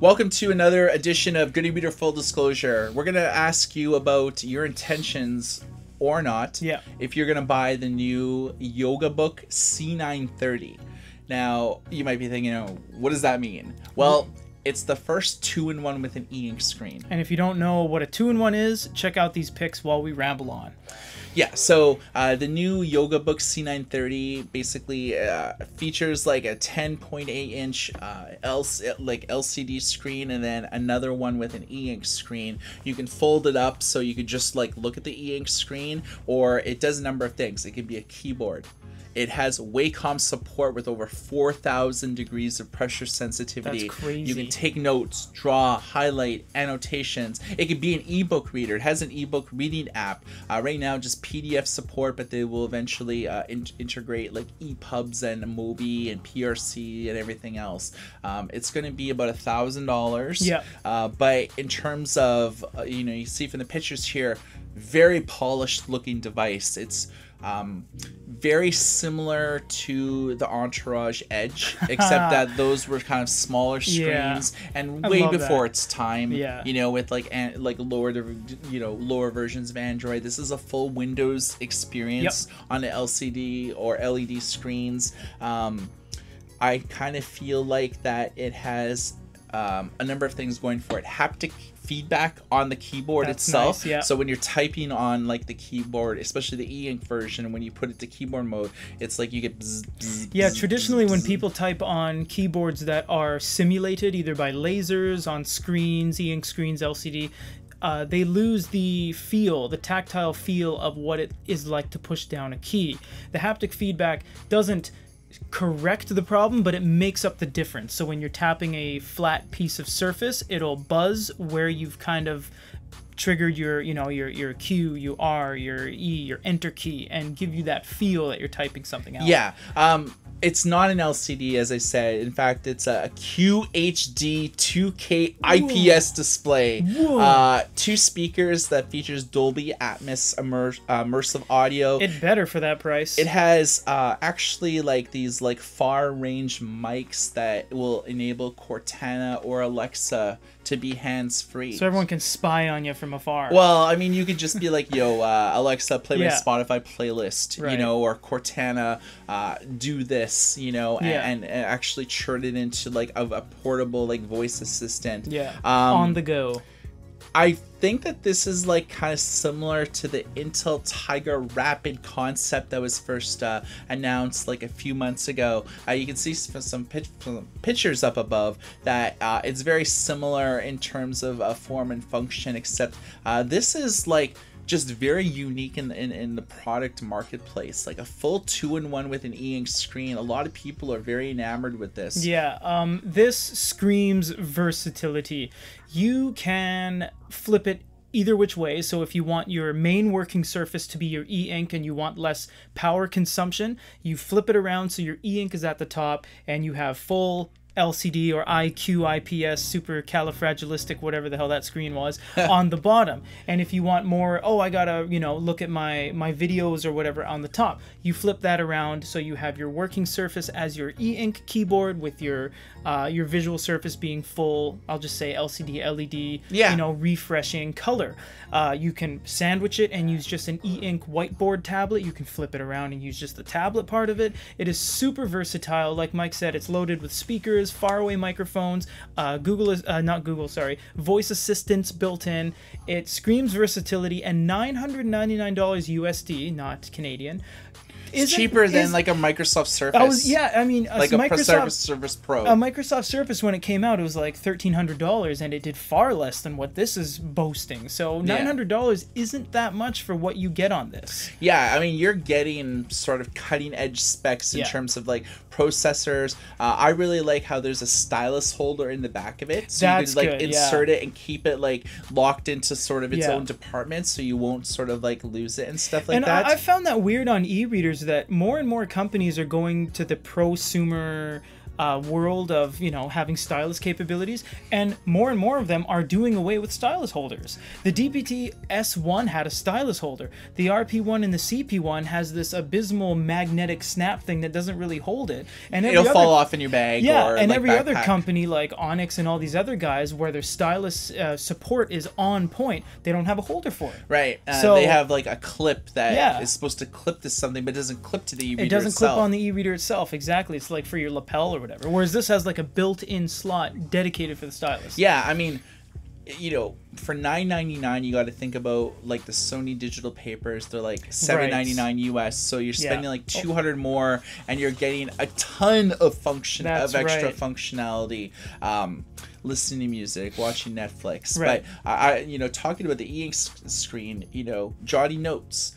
Welcome to another edition of Good e-Reader Full Disclosure. We're going to ask you about your intentions or not if you're going to buy the new Yogabook C930. Now, you might be thinking, what does that mean? Well, it's the first 2-in-1 with an e-ink screen. And if you don't know what a 2-in-1 is, check out these pics while we ramble on. Yeah, so the new Yogabook C930 basically features like a 10.8-inch LCD screen, and then another one with an e-ink screen. You can fold it up so you could just like look at the e-ink screen, or it does a number of things. It could be a keyboard. It has Wacom support with over 4,000 degrees of pressure sensitivity. That's crazy. You can take notes, draw, highlight, annotations. It could be an ebook reader. It has an ebook reading app. Right now, just PDF support, but they will eventually integrate like EPUBs and Mobi and PRC and everything else. It's going to be about $1,000. Yeah. But in terms of, you see from the pictures here, very polished looking device. It's very similar to the Entourage Edge, except that those were kind of smaller screens and way before its time. With like lower versions of Android. This is a full Windows experience on the LCD or LED screens. I kind of feel like that it has a number of things going for it. Haptic feedback on the keyboard itself. Nice, so when you're typing on like the keyboard, especially the e-ink version, when you put it to keyboard mode, it's like you get bzz, bzz, bzz, traditionally bzz, when bzz. people type on keyboards that are simulated either by lasers on screens, e-ink screens, LCD, they lose the feel, the tactile feel of what it is like to push down a key. The haptic feedback doesn't correct the problem, but it makes up the difference. So when you're tapping a flat piece of surface, it'll buzz where you've kind of triggered your Q, your R, your E, your Enter key, and give you that feel that you're typing something out. Yeah. It's not an LCD, as I said. In fact, it's a QHD 2K IPS display. 2 speakers that features Dolby Atmos immersive audio. It better for that price. It has actually like these like far range mics that will enable Cortana or Alexa to be hands-free. So everyone can spy on you from afar. Well, I mean, you could just be like, yo, Alexa, play my Spotify playlist, or Cortana, do this, and actually churn it into like a portable like voice assistant. On the go. I think that this is like kind of similar to the Intel Tiger Rapid concept that was first announced like a few months ago. You can see some pictures up above that it's very similar in terms of form and function, except this is like just very unique in the product marketplace. Like a full 2-in-1 with an e-ink screen. A lot of people are very enamored with this. This screams versatility. You can flip it either which way. So if you want your main working surface to be your e-ink and you want less power consumption, you flip it around so your e-ink is at the top and you have full LCD or IQ, IPS, supercalifragilistic, whatever the hell that screen was, on the bottom. And if you want more, I gotta, look at my videos or whatever on the top, you flip that around so you have your working surface as your e-ink keyboard with your visual surface being full, I'll just say LCD, LED, refreshing color. You can sandwich it and use just an e-ink whiteboard tablet. You can flip it around and use just the tablet part of it. It is super versatile. Like Mike said, it's loaded with speakers, faraway microphones, voice assistants built in. It screams versatility, and $999 USD, not Canadian. It's cheaper than like a Microsoft Surface. Like a Microsoft Surface Pro. A Microsoft Surface, when it came out, it was like $1,300, and it did far less than what this is boasting. So $900 isn't that much for what you get on this. Yeah, I mean, you're getting sort of cutting edge specs in terms of like processors. I really like how there's a stylus holder in the back of it, so you can like insert it and keep it like locked into sort of its own department, so you won't sort of like lose it and stuff like that. I found that weird on e-readers that more and more companies are going to the prosumer world of, you know, having stylus capabilities, and more of them are doing away with stylus holders. The DPT S1 had a stylus holder. The RP1 and the CP1 has this abysmal magnetic snap thing that doesn't really hold it, and it'll fall off in your bag. Yeah, or and like every backpack. other company like Onyx and all these other guys, where their stylus support is on point, they don't have a holder for it. Right. So they have like a clip that is supposed to clip to something, but doesn't clip to the e-reader It doesn't itself. clip on the e-reader itself. Exactly. It's like for your lapel or whatever. Whereas this has like a built-in slot dedicated for the stylus. Yeah, I mean, you know, for $9.99, you got to think about like the Sony digital papers. They're like $7.99 US. So you're spending like 200 more, and you're getting a ton of extra functionality. Listening to music, watching Netflix. Right. But I, you know, talking about the e-ink screen, you know, jotting notes,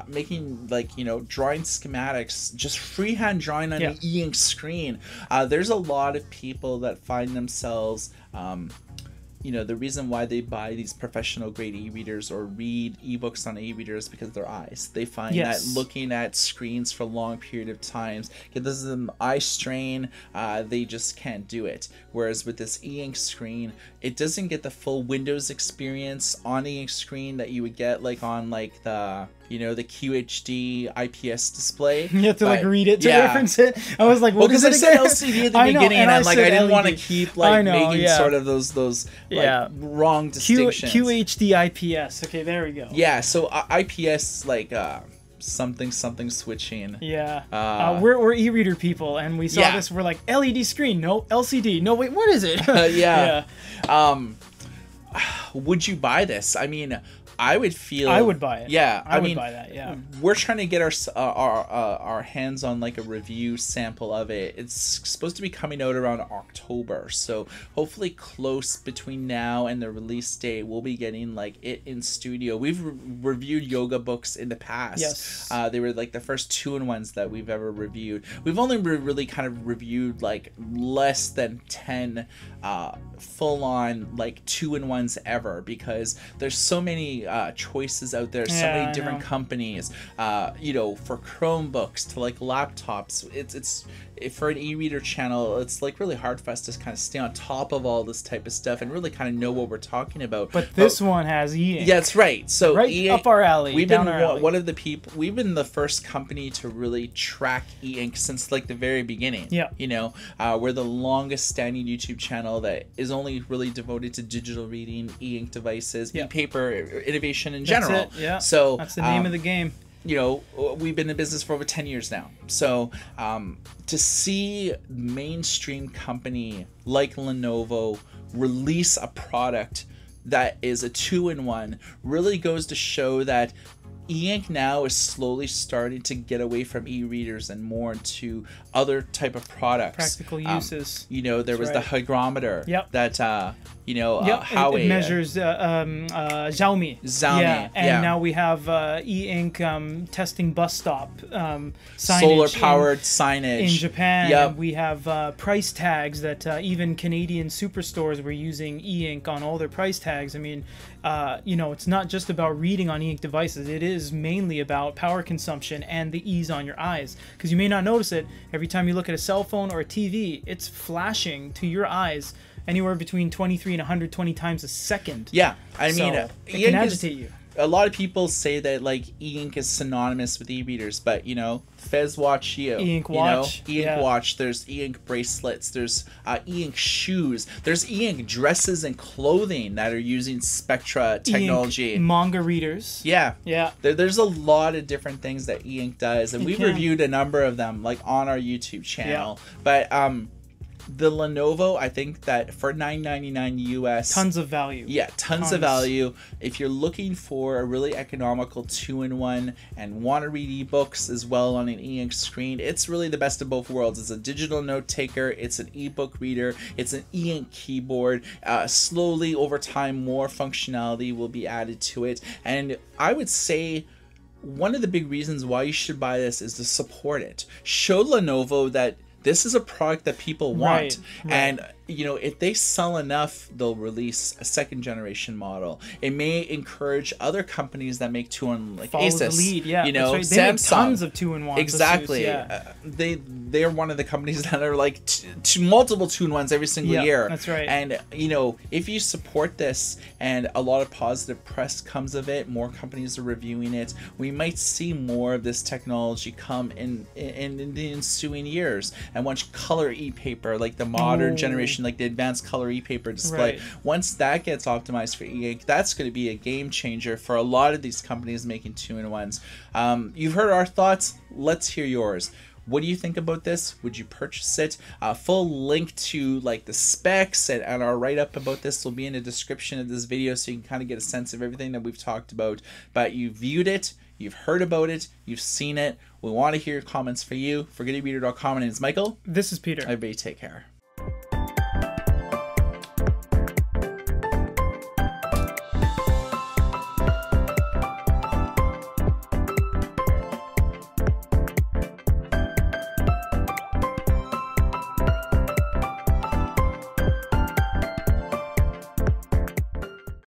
making like, you know, drawing schematics, just freehand drawing on the e-ink screen. There's a lot of people that find themselves, you know, the reason why they buy these professional grade e-readers or read ebooks on e-readers is because of their eyes. They find that looking at screens for a long period of times gives them eye strain. They just can't do it. Whereas with this e-ink screen, it doesn't get the full Windows experience on the e-ink screen that you would get like on like the, you know, the QHD IPS display. You have to like read it to reference it. I was like, what is it again? I said LCD at the beginning, and I'm like, I didn't want to keep like making sort of those like wrong distinctions. QHD IPS. Okay, there we go. Yeah, so IPS like something switching. Yeah. We're e-reader people, and we saw this. We're like, LED screen, no LCD. No, wait, what is it? Yeah. Would you buy this? I mean, I would buy it. Yeah, I would buy that. Yeah, we're trying to get our hands on like a review sample of it. It's supposed to be coming out around October, so hopefully close between now and the release date, we'll be getting like it in studio. We've reviewed Yogabooks in the past. Yes, they were like the first 2-in-1s that we've ever reviewed. We've only really kind of reviewed like less than 10 full-on like 2-in-1s ever, because there's so many choices out there, so many different companies, you know, for Chromebooks to like laptops. It's for an e-reader channel, it's like really hard for us to kind of stay on top of all this type of stuff and really kind of know what we're talking about. But this one has e-ink. Yeah, that's right. So up our alley. We've been one of the people. We've been the first company to really track e-ink since like the very beginning. Yeah. You know, we're the longest standing YouTube channel that is only really devoted to digital reading, e-ink devices, e-paper innovation in general. That's it. Yeah. So that's the name of the game. You know, we've been in business for over 10 years now. So to see mainstream company like Lenovo release a product that is a 2-in-1 really goes to show that e-ink now is slowly starting to get away from e-readers and more into other type of products. Practical uses. You know, there was the hygrometer that you know, Huawei. It measures Xiaomi. Yeah, and now we have e-ink testing bus stop signage. Solar-powered signage. In Japan. And we have price tags that even Canadian superstores were using e-ink on all their price tags. I mean, you know, it's not just about reading on e-ink devices. It is mainly about power consumption and the ease on your eyes. Because you may not notice it, every time you look at a cell phone or a TV, it's flashing to your eyes anywhere between 23 and 120 times a second. Yeah, I mean, it can agitate you. A lot of people say that like e-ink is synonymous with e-readers, but you know, Fez Watch e-ink watch, e-ink watch. There's e-ink bracelets. There's e-ink shoes. There's e-ink dresses and clothing that are using Spectra technology. E-ink manga readers. Yeah. Yeah. There's a lot of different things that e-ink does, and we've reviewed a number of them like on our YouTube channel. But the Lenovo, I think that for $9.99 US, tons of value. Yeah, tons of value. If you're looking for a really economical 2-in-1 and want to read ebooks as well on an e-ink screen, it's really the best of both worlds. It's a digital note taker, it's an ebook reader, it's an e-ink keyboard. Slowly over time, more functionality will be added to it, and I would say one of the big reasons why you should buy this is to support it. Show Lenovo that this is a product that people want. Right. And if they sell enough, they'll release a second generation model. It may encourage other companies that make 2-in-1, like Follow Asus, the lead, yeah. They Samsung. make Tons of 2-in-1. Exactly. Yeah. They're one of the companies that are like multiple 2-in-1s every single year. That's right. And if you support this and a lot of positive press comes of it, more companies are reviewing it, we might see more of this technology come in the ensuing years. And once color e-paper, like the modern generation, like the advanced color e-paper display, once that gets optimized for e-ink, that's going to be a game changer for a lot of these companies making 2-in-1s. You've heard our thoughts. Let's hear yours. What do you think about this? Would you purchase it? Full link to like the specs and our write-up about this will be in the description of this video, so you can kind of get a sense of everything that we've talked about. But you viewed it, you've heard about it, you've seen it. We want to hear your comments for you. For GoodDayReader.com, my name is Michael. This is Peter. Everybody take care.